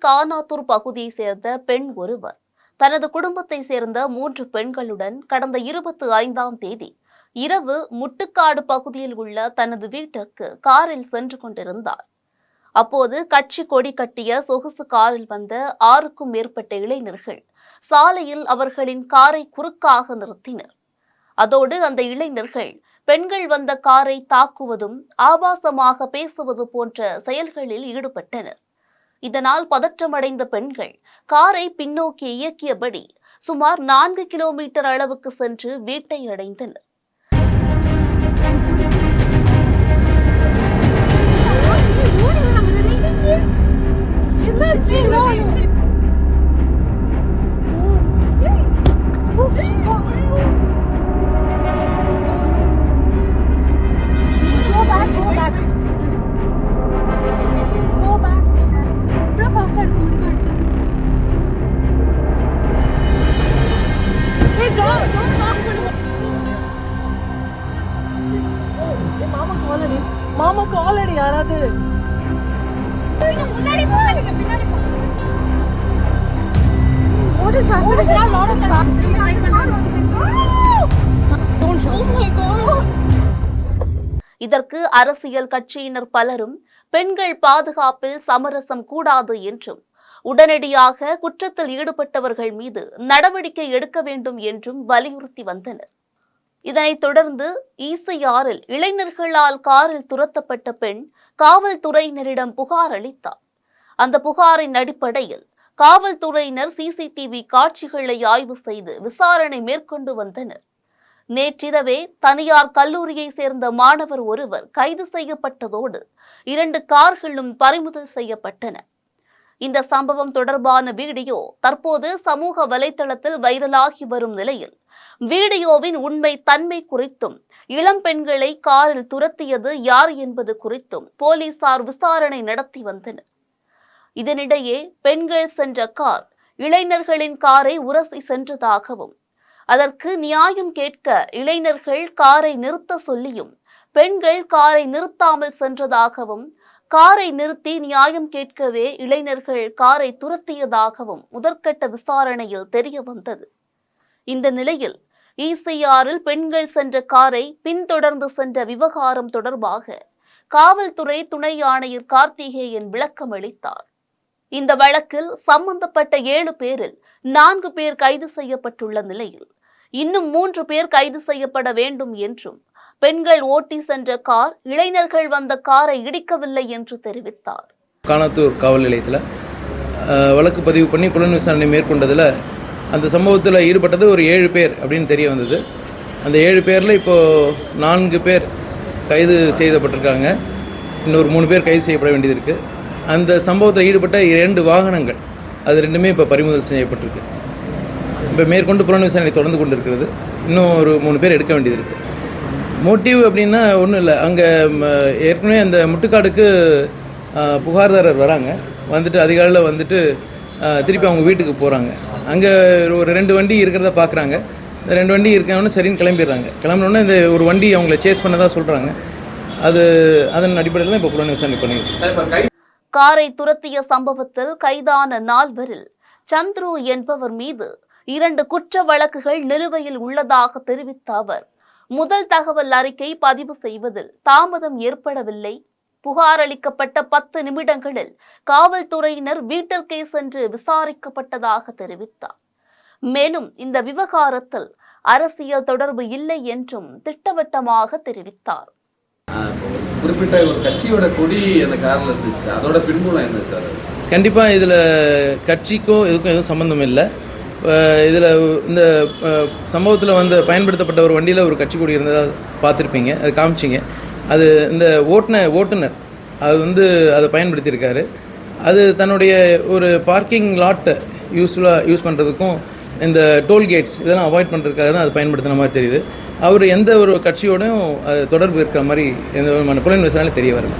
கானாத்தூர் பகுதியை சேர்ந்த பெண் ஒருவர் தனது குடும்பத்தை சேர்ந்த 3 பெண்களுடன் கடந்த 25ஆம் தேதி இரவு முட்டுக்காடு பகுதியில் உள்ள தனது வீட்டிற்கு காரில் சென்று கொண்டிருந்தார். அப்போது கட்சி கொடி கட்டிய சொகுசு காரில் வந்த 6க்கும் மேற்பட்ட இளைஞர்கள் சாலையில் அவர்களின் காரை குறுக்காக நிறுத்தினர். அதோடு அந்த இளைஞர்கள் பெண்கள் வந்த காரை தாக்குவதும் ஆபாசமாக பேசுவது போன்ற செயல்களில் ஈடுபட்டனர். இதனால் பதற்றமடைந்த பெண்கள் காரை பின்னோக்கி இயக்கியபடி சுமார் 4 கிலோமீட்டர் அளவுக்கு சென்று வீட்டை அடைந்தனர். மாமாக்கு ஆல்ரெடி யாராவது முன்னாடி போங்க பின்னாடி ஓடு இதற்கு அரசியல் கட்சியினர் பலரும் பெண்கள் பாதுகாப்பில் சமரசம் கூடாது என்றும் உடனடியாக குற்றத்தில் ஈடுபட்டவர்கள் மீது நடவடிக்கை எடுக்க வேண்டும் என்றும் வலியுறுத்தி வந்தனர். இதனைத் தொடர்ந்து ஈசிஆரில் இளைஞர்களால் காரில் துரத்தப்பட்ட பெண் காவல்துறையினரிடம் புகார் அளித்தார். அந்த புகாரின் அடிப்படையில் காவல்துறையினர் சிசிடிவி காட்சிகளை ஆய்வு செய்து விசாரணை மேற்கொண்டு வந்தனர். நேற்றிரவே தனியார் கல்லூரியை சேர்ந்த மாணவர் ஒருவர் கைது செய்யப்பட்டதோடு 2 கார்களும் பறிமுதல் செய்யப்பட்டன. இந்த சம்பவம் தொடர்பான வீடியோ தற்போது சமூக வலைதளத்தில் வைரலாகி வரும் நிலையில் வீடியோவின் உண்மை தன்மை குறித்தும் இளம் பெண்களை காரில் துரத்தியது யார் என்பது குறித்தும் போலீசார் விசாரணை நடத்தி வந்தனர். இதனிடையே பெண்கள் சென்ற கார் இளைஞர்களின் காரை உரசி சென்றதாகவும் அதற்கு நியாயம் கேட்க இளைஞர்கள் காரை நிறுத்த சொல்லியும் பெண்கள் காரை நிறுத்தாமல் சென்றதாகவும் காரை நிறுத்தி நியாயம் கேட்கவே இளைஞர்கள் காரை துரத்தியதாகவும் முதற்கட்ட விசாரணையில் தெரிய வந்தது. இந்த நிலையில் ஈசிஆரில் பெண்கள் சென்ற காரை பின்தொடர்ந்து சென்ற விவகாரம் தொடர்பாக காவல்துறை துணை ஆணையர் கார்த்திகேயன் விளக்கம் அளித்தார். இந்த வழக்கில் சம்பந்தப்பட்ட 7 பேரில் 4 பேர் கைது செய்யப்பட்டுள்ள நிலையில் இன்னும் 3 பேர் கைது செய்யப்பட வேண்டும் என்றும் பெண்கள் ஓட்டி சென்ற கார் இளைஞர்கள் வந்த காரை இடிக்கவில்லை என்று தெரிவித்தார். கானாத்தூர் காவல் நிலையத்தில் வழக்கு பதிவு பண்ணி புலன் விசாரணை மேற்கொண்டதில் அந்த சம்பவத்தில் ஈடுபட்டது ஒரு 7 பேர் அப்படின்னு தெரிய வந்தது. அந்த 7 பேரில் இப்போது 4 பேர் கைது செய்யப்பட்டிருக்காங்க. இன்னொரு 3 பேர் கைது செய்யப்பட வேண்டியது இருக்குது. அந்த சம்பவத்தில் ஈடுபட்ட 2 வாகனங்கள் அது 2மே இப்போ பறிமுதல் செய்யப்பட்டிருக்கு. இப்போ மேற்கொண்டு புலன் விசாரணை தொடர்ந்து கொண்டு இருக்கிறது. இன்னும் ஒரு 3 பேர் எடுக்க வேண்டியது இருக்குது. மோட்டிவ் அப்படின்னா ஒன்றும் இல்லை. அங்கே ஏற்கனவே அந்த முட்டுக்காடுக்கு புகார்தாரர் வராங்க. வந்துட்டு அதிகாலையில் வந்துட்டு திருப்பி அவங்க வீட்டுக்கு போகிறாங்க. அங்கே ஒரு 2 வண்டி இருக்கிறத பார்க்குறாங்க. இந்த 2 வண்டி இருக்கவொன்னே சரின்னு கிளம்பிடுறாங்க. கிளம்பினோடனே இந்த ஒரு வண்டி அவங்கள சேஸ் பண்ணதாக சொல்கிறாங்க. அதன் அடிப்படையில் தான் இப்போ புலன் விசாரணை பண்ணியிருக்கோம். காரை துரத்திய சம்பவத்தில் கைதான 4வரில் சந்துரு என்பவர் மீது 2 குற்ற வழக்குகள் நிலுவையில் உள்ளதாக தெரிவித்த அவர் முதல் தகவல் அறிக்கை பதிவு செய்வதில் தாமதம் ஏற்படவில்லை. புகார் அளிக்கப்பட்ட 10 நிமிடங்களில் காவல்துறையினர் வீட்டிற்கே சென்று விசாரிக்கப்பட்டதாக தெரிவித்தார். மேலும் இந்த விவகாரத்தில் அரசியல் தொடர்பு இல்லை என்றும் திட்டவட்டமாக தெரிவித்தார். குறிப்பிட்ட ஒரு கட்சியோட கொடி அந்த காரில் இருந்துச்சு. அதோட பின்புலம் என்ன சார்? கண்டிப்பாக இதில் கட்சிக்கோ இதுக்கும் எதுவும் சம்மந்தம் இல்லை. இதில் இந்த சம்பவத்தில் வந்து பயன்படுத்தப்பட்ட ஒரு வண்டியில் ஒரு கட்சி கொடி இருந்ததாக பார்த்துருப்பீங்க. அது காமிச்சிங்க. அது இந்த ஓட்டுநர் அது அதை பயன்படுத்தியிருக்காரு. அது தன்னுடைய ஒரு பார்க்கிங் லாட்டை யூஸ் பண்ணுறதுக்கும் இந்த டோல்கேட்ஸ் இதெல்லாம் அவாய்ட் பண்ணுறதுக்காக தான் அது பயன்படுத்தின மாதிரி தெரியுது. அவர் எந்த ஒரு கட்சியோடையும் தொடர்பு இருக்கிற மாதிரி எந்த விதமான புலன் விசாரணை தெரிய வரல.